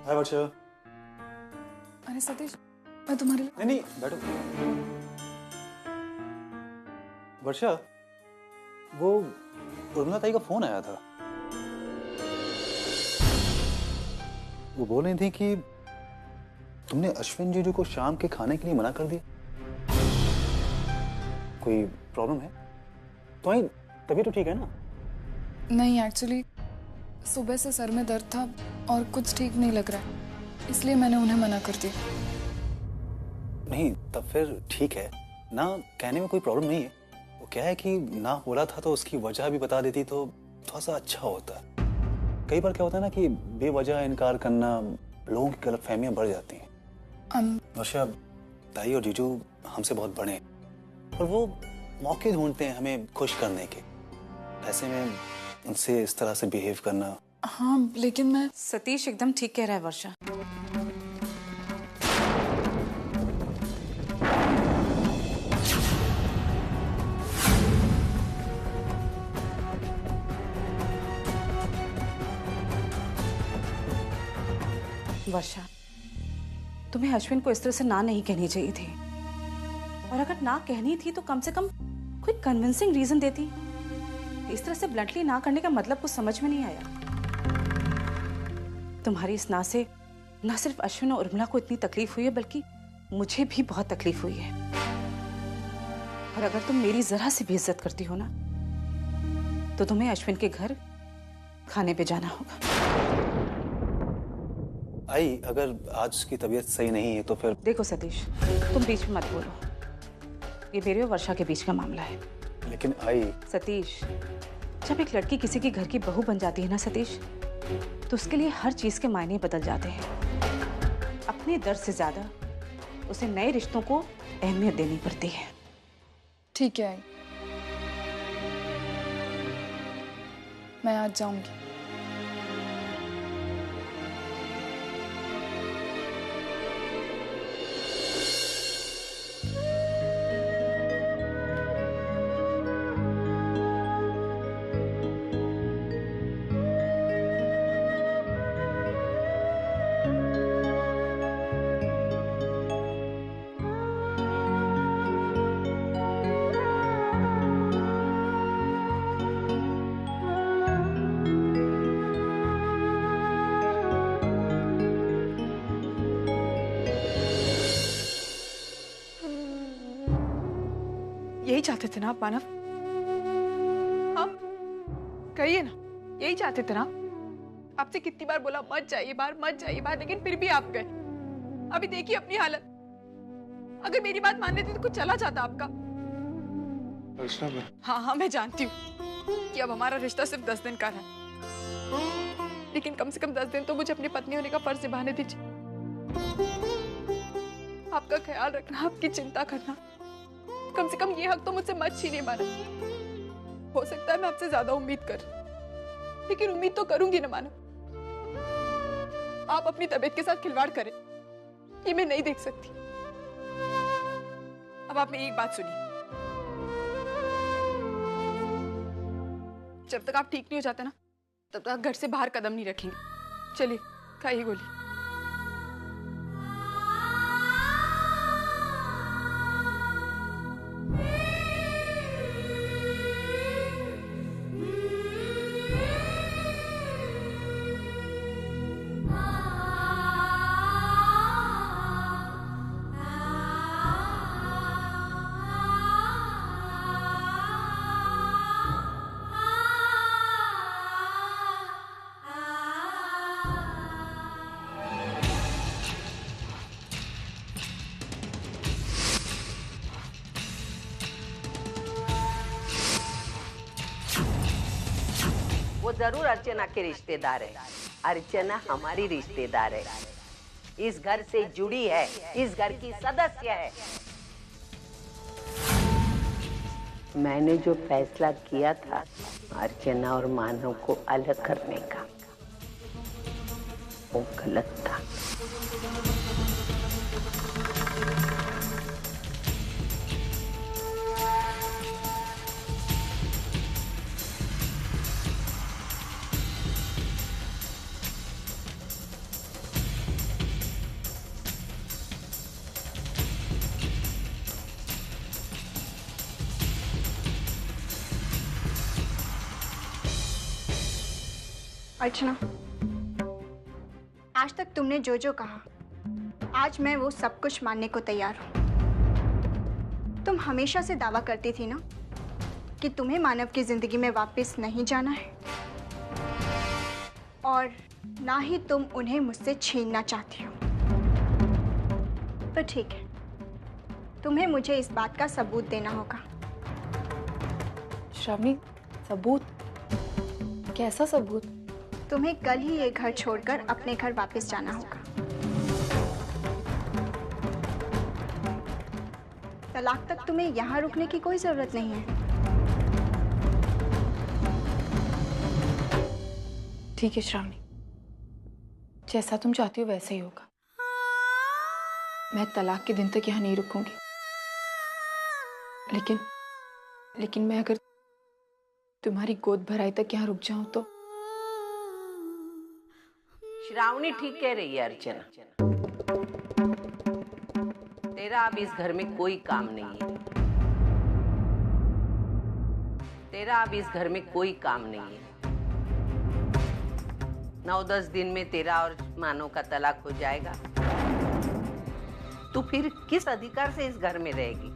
हाय वर्षा। अरे सतीश, मैं तुम्हारे लिए नहीं बैठो। वर्षा, वो उर्मिला ताई का फोन आया था। वो बोल रही थी कि तुमने अश्विन जीजू को शाम के खाने के लिए मना कर दिया। कोई प्रॉब्लम है? तुम्हारी तबीयत तो ठीक है ना? नहीं, एक्चुअली सुबह से सर में दर्द था और कुछ ठीक नहीं लग रहा है, इसलिए मैंने उन्हें मना कर दिया। नहीं तब फिर ठीक है ना, कहने में कोई प्रॉब्लम नहीं है। वो क्या है कि ना बोला था तो उसकी वजह भी बता देती तो थोड़ा सा अच्छा होता। कई बार क्या होता है ना कि बेवजह इनकार करना लोगों की गलतफहमियां बढ़ जाती हैं। वर्षा, ताई और जीजू हमसे बहुत बड़े हैं और वो मौके ढूंढते हैं हमें खुश करने के। ऐसे में उनसे इस तरह से बिहेव करना। हाँ लेकिन मैं सतीश एकदम ठीक कह रहा है वर्षा। वर्षा, तुम्हें अश्विन को इस तरह से ना नहीं कहनी चाहिए थी, और अगर ना कहनी थी तो कम से कम कोई कन्विंसिंग रीजन देती। इस तरह से ब्लंटली ना करने का मतलब कुछ समझ में नहीं आया। तुम्हारी इस ना से ना सिर्फ अश्विन और उर्मिला को इतनी तकलीफ हुई है, बल्कि मुझे भी बहुत तकलीफ हुई है। और अगर तुम मेरी जरा सी भी इज्जत करती हो ना, तो तुम्हें अश्विन के घर खाने पे जाना होगा। आई, अगर आज उसकी तबीयत सही नहीं है तो फिर। देखो सतीश, तुम बीच में मत बोलो। ये मेरे और वर्षा के बीच का मामला है। लेकिन आई। सतीश, जब एक लड़की किसी के घर की बहू बन जाती है ना सतीश, तो उसके लिए हर चीज के मायने बदल जाते हैं। अपने दर्द से ज्यादा उसे नए रिश्तों को अहमियत देनी पड़ती है। ठीक है, मैं आज जाऊंगी। यही चाहते थे ना आप मानव? हाँ, कहिए ना, यही चाहते थे ना? आपसे कितनी बार बोला मत जाइए बाहर, मत जाइए बाहर, लेकिन फिर भी आप गए। अभी देखिए अपनी हालत। अगर मेरी बात मान लेते तो कुछ चला जाता आपका। हाँ हाँ, मैं जानती हूँ कि अब हमारा रिश्ता सिर्फ 10 दिन का है, लेकिन कम से कम 10 दिन तो मुझे अपनी पत्नी होने का फर्ज निभाने दीजिए। आपका ख्याल रखना, आपकी चिंता करना, कम से कम ये हक तो मुझसे मत छीनिए मानव। हो सकता है मैं आपसे ज्यादा उम्मीद कर, लेकिन उम्मीद तो करूंगी ना मानव। आप अपनी तबीयत के साथ खिलवाड़ करें, ये मैं नहीं देख सकती। अब आप मेरी एक बात सुनिए, जब तक आप ठीक नहीं हो जाते ना, तब तक घर से बाहर कदम नहीं रखेंगे। चलिए खाइए गोली। वो जरूर अर्चना के रिश्तेदार है। अर्चना हमारी रिश्तेदार है, इस घर से जुड़ी है, इस घर की सदस्य है। मैंने जो फैसला किया था अर्चना और मानव को अलग करने का, वो गलत था। अर्चना, आज तक तुमने जो जो कहा, आज मैं वो सब कुछ मानने को तैयार हूँ। तुम हमेशा से दावा करती थी ना कि तुम्हें मानव की जिंदगी में वापस नहीं जाना है, और ना ही तुम उन्हें मुझसे छीनना चाहती हो। तो ठीक है, तुम्हें मुझे इस बात का सबूत देना होगा। श्रावणी, सबूत? कैसा सबूत? तुम्हें कल ही ये घर छोड़कर अपने घर वापस जाना होगा। तलाक तक तुम्हें यहाँ रुकने की कोई जरूरत नहीं है। ठीक है श्रावणी, जैसा तुम चाहती हो वैसे ही होगा। मैं तलाक के दिन तक यहाँ नहीं रुकूंगी, लेकिन मैं अगर तुम्हारी गोद भराई तक यहाँ रुक जाऊं तो। श्रावणी ठीक कह रही है अर्चना, तेरा अब इस घर में कोई काम नहीं है। तेरा अब इस घर में कोई काम नहीं है। 9-10 दिन में तेरा और मानो का तलाक हो जाएगा। तू फिर किस अधिकार से इस घर में रहेगी?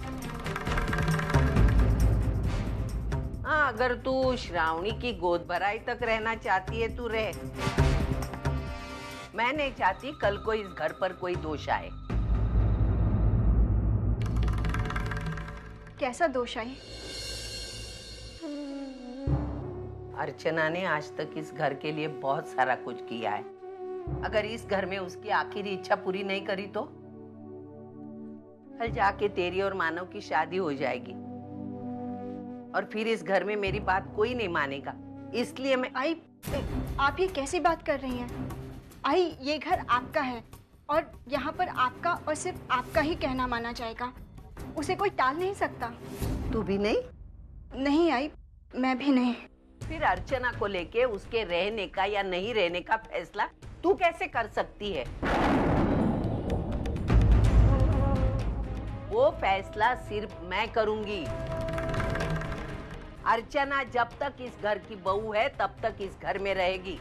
हाँ, अगर तू श्रावणी की गोद भराई तक रहना चाहती है तू रह। मैं नहीं चाहती कल को इस घर पर कोई दोष आए। कैसा दोष आए? अर्चना ने आज तक इस घर के लिए बहुत सारा कुछ किया है। अगर इस घर में उसकी आखिरी इच्छा पूरी नहीं करी तो कल जाके तेरी और मानव की शादी हो जाएगी और फिर इस घर में मेरी बात कोई नहीं मानेगा। इसलिए मैं आई, आप ये कैसी बात कर रही हैं? आई, ये घर आपका है और यहाँ पर आपका और सिर्फ आपका ही कहना माना जाएगा। उसे कोई टाल नहीं सकता। तू भी नहीं? नहीं आई, मैं भी नहीं। फिर अर्चना को लेके उसके रहने का या नहीं रहने का फैसला तू कैसे कर सकती है? वो फैसला सिर्फ मैं करूंगी। अर्चना जब तक इस घर की बहू है तब तक इस घर में रहेगी।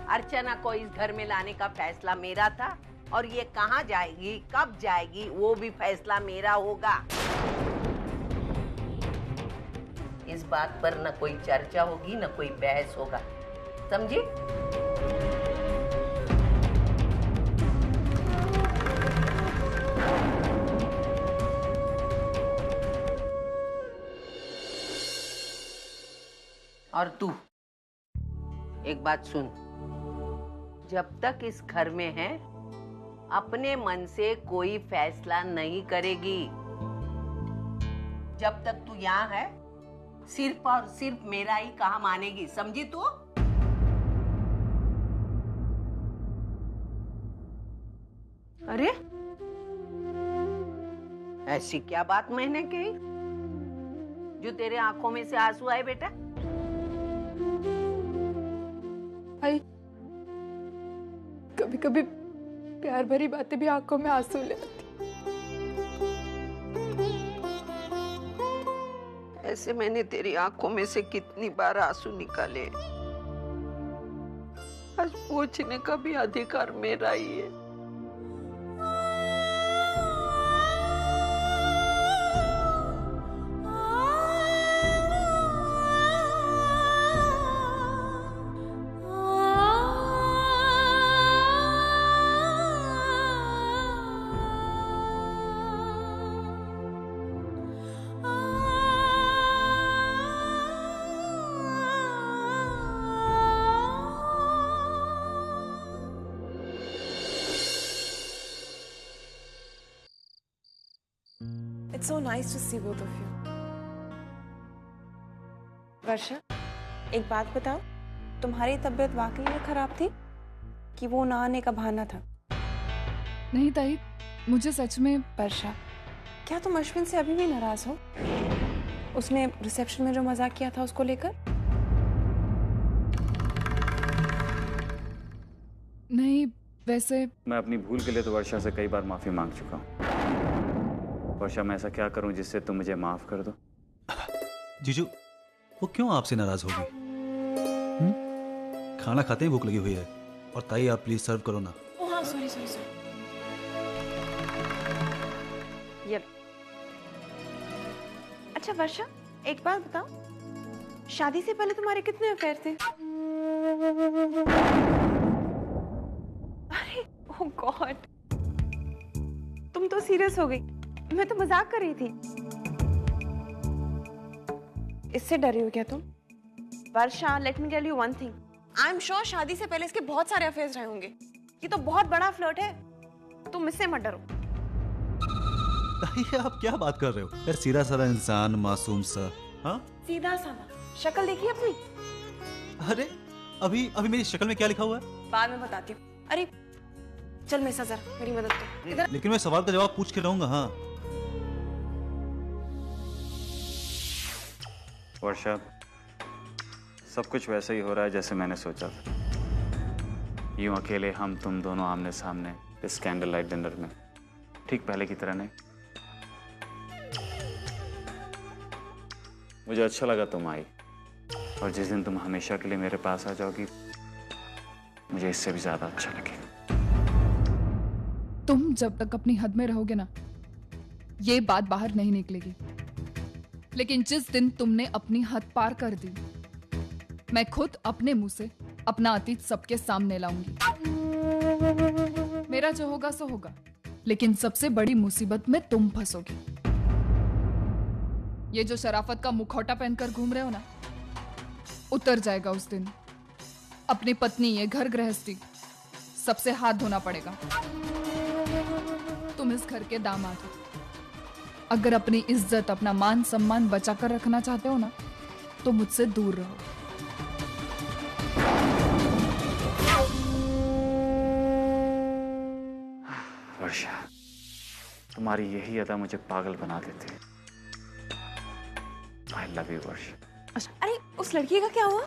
अर्चना को इस घर में लाने का फैसला मेरा था और ये कहाँ जाएगी, कब जाएगी, वो भी फैसला मेरा होगा। इस बात पर न कोई चर्चा होगी न कोई बहस होगा, समझी? और तू एक बात सुन, जब तक इस घर में है अपने मन से कोई फैसला नहीं करेगी। जब तक तू यहाँ है सिर्फ और सिर्फ मेरा ही कहा मानेगी, समझी तू? अरे ऐसी क्या बात मैंने कही जो तेरे आंखों में से आंसू आए बेटा? आई, कभी कभी प्यार भरी बातें भी आंखों में आंसू ले आती। ऐसे मैंने तेरी आंखों में से कितनी बार आंसू निकाले। आज पूछने का भी अधिकार मेरा ही है। It's so nice to see both of you. वर्षा, एक बात बताओ, तुम्हारी तबीयत वाकई में खराब थी कि वो ना आने का बहाना था? नहीं ताई, मुझे सच में। वर्षा, क्या तुम अश्विन से अभी भी नाराज हो? उसने रिसेप्शन में जो मजाक किया था उसको लेकर? नहीं, वैसे मैं अपनी भूल के लिए तो वर्षा से कई बार माफी मांग चुका हूँ। वर्षा, मैं ऐसा क्या करूं जिससे तुम मुझे माफ कर दो? जीजू, वो क्यों आपसे नाराज होगी? खाना खाते ही भूख लगी हुई है। और ताई आप प्लीज सर्व करो ना। ओह हाँ, सॉरी सॉरी सॉरी। ये लो। अच्छा वर्षा, एक बात बताओ, शादी से पहले तुम्हारे कितने अफेयर थे? अरे ओह गॉड, तुम तो सीरियस हो गई। मैं तो मजाक कर रही थी। इससे डरी हो क्या तुम? Varsha, let me tell you one thing, I am sure शादी से पहले इसके बहुत सारे अफेयर्स रहे होंगे। ये तो बहुत बड़ा फ्लर्ट है, तुम इससे मत डरो। ताई आप क्या बात कर रहे हो? यार सीधा साधा इंसान, मासूम सा। हाँ सीधा साधा, शक्ल देखी अपनी? अरे अभी अभी मेरी शक्ल में क्या लिखा हुआ है? बाद में बताती हूँ। अरे चल मेरे साथ जरा, मेरी मदद कर इधर। लेकिन मैं सवाल का जवाब पूछ के रहूंगा। हाँ वर्षा, सब कुछ वैसे ही हो रहा है जैसे मैंने सोचा था। यूं अकेले हम तुम दोनों आमने सामने इस कैंडल लाइट डिनर में, ठीक पहले की तरह नहीं। मुझे अच्छा लगा तुम आई, और जिस दिन तुम हमेशा के लिए मेरे पास आ जाओगी मुझे इससे भी ज्यादा अच्छा लगेगा। तुम जब तक अपनी हद में रहोगे ना, ये बात बाहर नहीं निकलेगी। लेकिन जिस दिन तुमने अपनी हद पार कर दी, मैं खुद अपने मुंह से अपना अतीत सबके सामने लाऊंगी। मेरा जो होगा सो होगा, लेकिन सबसे बड़ी मुसीबत में तुम फंसोगी। ये जो शराफत का मुखौटा पहनकर घूम रहे हो ना, उतर जाएगा उस दिन। अपनी पत्नी, ये घर गृहस्थी, सबसे हाथ धोना पड़ेगा। तुम इस घर के दामाद हो। अगर अपनी इज्जत, अपना मान सम्मान बचाकर रखना चाहते हो ना, तो मुझसे दूर रहो। वर्षा, तुम्हारी यही अदा मुझे पागल बना देती है। आई लव यू वर्षा। अरे उस लड़की का क्या हुआ?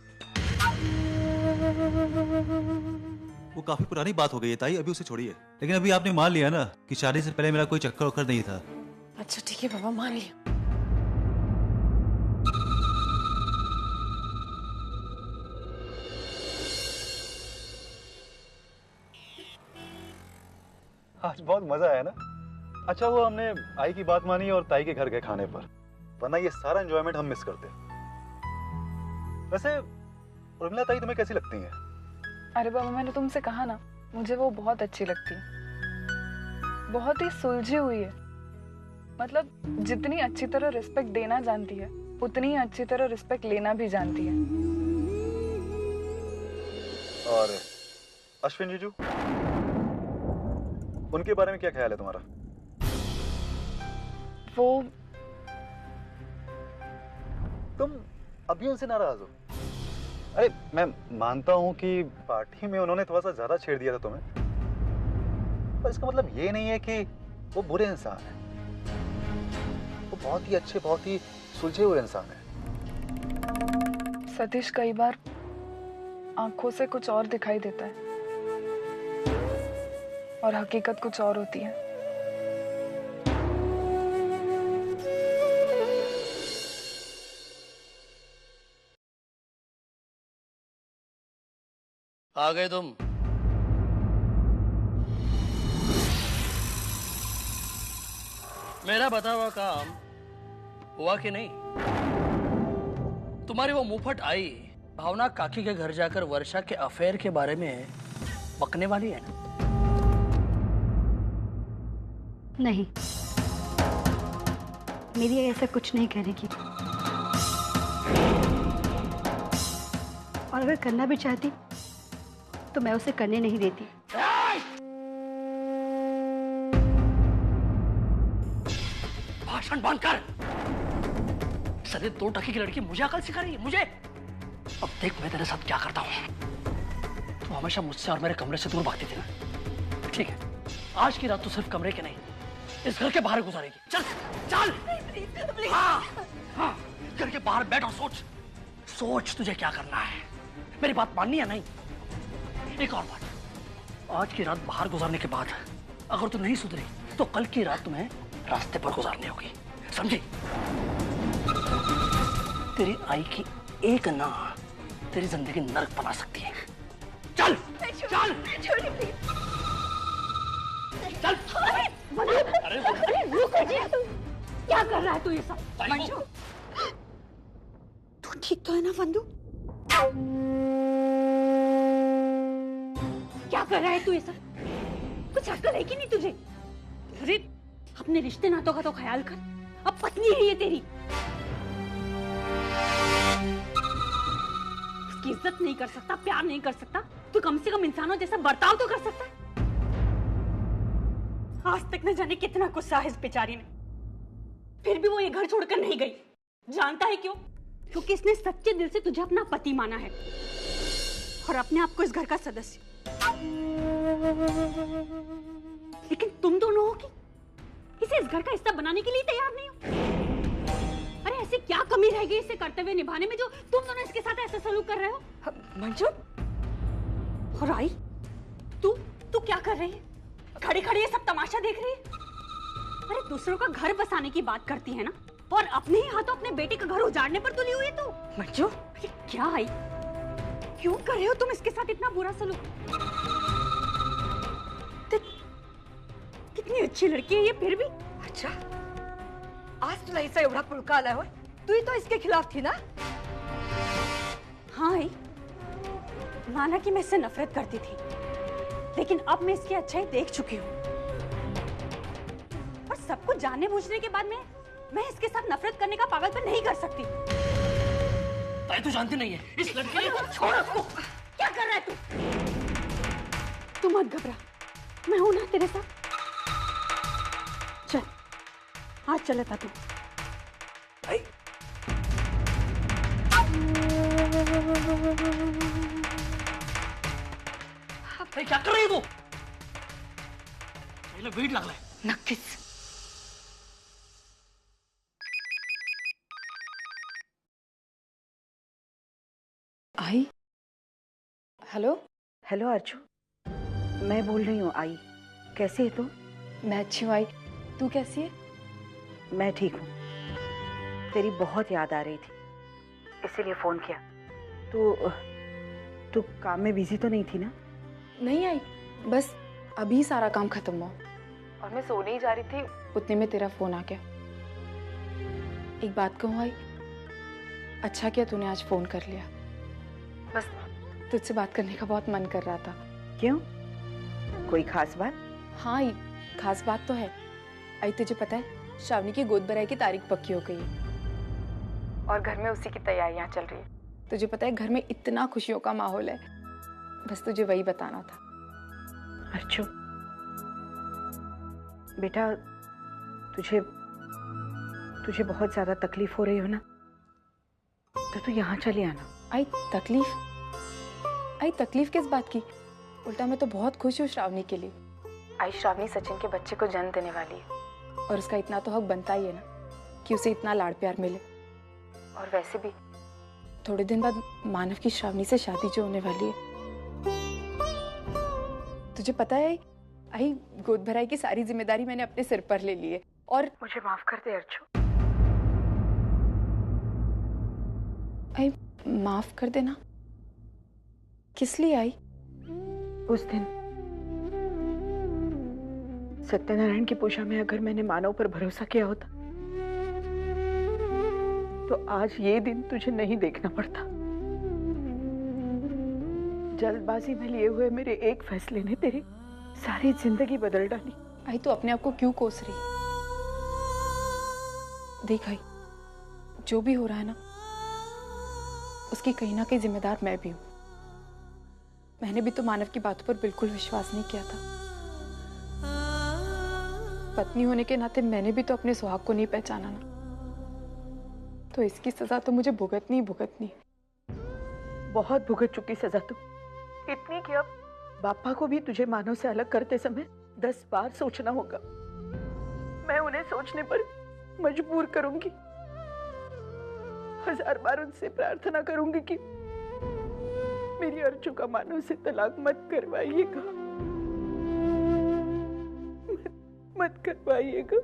वो काफी पुरानी बात हो गई है ताई, अभी उसे छोड़िए। लेकिन अभी आपने मान लिया ना कि शादी से पहले मेरा कोई चक्कर वक्कर नहीं था। अच्छा ठीक है बाबा, मान लिया। आज बहुत मजा आया ना। अच्छा वो हमने आई की बात मानी और ताई के घर गए खाने पर, वरना ये सारा एंजॉयमेंट हम मिस करते। वैसे उर्मिला ताई तुम्हें कैसी लगती हैं? अरे बाबा, मैंने तुमसे कहा ना, मुझे वो बहुत अच्छी लगती है। बहुत ही सुलझी हुई है। मतलब जितनी अच्छी तरह रिस्पेक्ट देना जानती है, उतनी ही अच्छी तरह रिस्पेक्ट लेना भी जानती है। और अश्विन जीजू, उनके बारे में क्या ख्याल है तुम्हारा? वो तुम अभी उनसे नाराज हो? अरे मैं मानता हूं कि पार्टी में उन्होंने थोड़ा सा ज्यादा छेड़ दिया था तुम्हें, पर इसका मतलब ये नहीं है कि वो बुरे इंसान है। वो बहुत ही अच्छे, बहुत ही सुलझे हुए इंसान है। सतीश कई बार आंखों से कुछ और दिखाई देता है और हकीकत कुछ और होती है। आ गए तुम? मेरा बता हुआ काम हुआ कि नहीं? तुम्हारी वो मुफट आई भावना काकी के घर जाकर वर्षा के अफेयर के बारे में बकने वाली है ना? नहीं, मेरी ऐसा कुछ नहीं कहने की। और अगर करना भी चाहती तो मैं उसे करने नहीं देती। भाषण बंद कर। सरे 2 टकी की लड़की मुझे अकल सिखा रही है, मुझे? अब देख मैं तेरे साथ क्या करता हूँ। तू हमेशा मुझसे और मेरे कमरे से दूर भागती थी ना? ठीक है, आज की रात तू सिर्फ कमरे के नहीं, इस घर के बाहर गुजारेगी। चल चल। हाँ, हाँ, घर के बाहर बैठ और सोच। सोच तुझे क्या करना है। मेरी बात माननी है नहीं? एक और बात, आज की रात बाहर गुजारने के बाद अगर तू नहीं सुधरी तो कल की रात तुम्हें रास्ते पर गुजारनी होगी, समझी? तेरी आई की एक ना तेरी जिंदगी नर्क बना सकती है। चल चल चल। अरे रुको जी, क्या कर रहा है तू ये सब? मंजू, तू ठीक तो है ना फंदू? क्या कर रहा है तू ये सब? कुछ अक्ल है कि नहीं तुझे? अरे अपने रिश्ते नातों का तो ख्याल कर, अब पत्नी है ये तेरी। उसकी इज्जत नहीं कर सकता, प्यार नहीं कर सकता, तू कम से कम इंसानों जैसा बर्ताव तो कर सकता है। आज तक न जाने कितना गुस्सा है इस बेचारी ने, फिर भी वो ये घर छोड़कर नहीं गई। जानता है क्यों? क्योंकि इसने सच्चे दिल से तुझे अपना पति माना है और अपने आप को इस घर का सदस्य। लेकिन तुम दोनों हो कि इसे इस घर का हिस्सा बनाने के लिए तैयार नहीं हो। अरे ऐसी क्या कमी रह गई इसे कर्तव्य निभाने में जो तुम दोनों इसके साथ ऐसा सलूक कर रहे हो? मंजू और आई, तू क्या कर रही है? खड़ी खड़ी ये सब तमाशा देख रही है? अरे दूसरों का घर बसाने की बात करती है ना, और अपने ही हाथों अपने बेटे का घर उजाड़ने पर तुली हुई है तू। मंजू, अरे क्या आई, क्यों कर रहे हो तुम इसके साथ इतना बुरा सलूक? कितनी अच्छी लड़की है ये, फिर भी। अच्छा, आज तुला हिचा एवढा पुळका आलाय होय? तू ही तो इसके खिलाफ थी ना? हाँ आई, माना कि मैं इससे नफरत करती थी, लेकिन अब मैं इसकी अच्छाई देख चुकी हूँ। और सब कुछ जानने बूझने के बाद मैं इसके साथ नफरत करने का पागलपन नहीं कर सकती। तू जानती नहीं है इस लड़के को। छोड़ उसको। क्या कर रहा है तू मत घबरा, मैं हूं ना तेरे साथ। चल आज चले था तू। क्या कर रही है तू? वेट लागलाय नक्कीच। आई, हेलो। हेलो अर्जू, मैं बोल रही हूँ आई। कैसी है तू? मैं अच्छी हूँ आई, तू कैसी है? मैं ठीक हूँ। तेरी बहुत याद आ रही थी, इसीलिए फोन किया। तू काम में बिजी तो नहीं थी ना? नहीं आई, बस अभी सारा काम खत्म हुआ और मैं सोने ही जा रही थी, उतने में तेरा फोन आ गया। एक बात कहूँ आई, अच्छा किया तूने आज फोन कर लिया। बस तुझसे बात करने का बहुत मन कर रहा था। क्यों, कोई खास बात? हाँ आई, खास बात तो है। आई तुझे पता है, श्रावणी की गोद भराई की तारीख पक्की हो गई है और घर में उसी की तैयारियां चल रही है। तुझे पता है घर में इतना खुशियों का माहौल है, बस तुझे वही बताना था। अर्जू बेटा, तुझे बहुत ज्यादा तकलीफ हो रही हो ना, तो तू यहाँ चली आना। आई तकलीफ किस बात की? उल्टा मैं तो बहुत खुश हूँ श्रावणी के लिए। आई श्रावणी सचिन के बच्चे को जन्म देने वाली है और उसका इतना तो हक बनता ही है ना कि उसे इतना लाड़ प्यार मिले। और वैसे भी थोड़े दिन बाद मानव की श्रावणी से शादी जो होने वाली है। तुझे पता है आई, गोद भराई की सारी जिम्मेदारी मैंने अपने सिर पर ले ली है। और मुझे माफ कर दे अर्जू। आई माफ कर देना? किस लिए आई? उस दिन सत्यनारायण की पूजा में अगर मैंने मानव पर भरोसा किया होता तो आज ये दिन तुझे नहीं देखना पड़ता। जल्दबाजी में लिए हुए मेरे एक फैसले ने तेरी सारी जिंदगी बदल डाली। आई तो अपने आप को क्यों कोस रही? देख आई, जो भी हो रहा है ना, उसकी कहीं ना कहीं जिम्मेदार मैं भी हूं। मैंने भी तो मानव की बातों पर बिल्कुल विश्वास नहीं किया था। पत्नी होने के नाते मैंने भी तो अपने सुहाग को नहीं पहचाना ना, तो इसकी सजा तो मुझे भुगतनी भुगतनी। बहुत भुगत चुकी सजा तू, इतनी कि अब बापा को भी तुझे मानव से अलग करते समय 10 बार सोचना होगा। मैं उन्हें सोचने पर मजबूर करूंगी, 1000 बार उनसे प्रार्थना करूंगी कि मेरी अर्जू का मानव से तलाक मत करवाइएगा, मत करवाइएगा।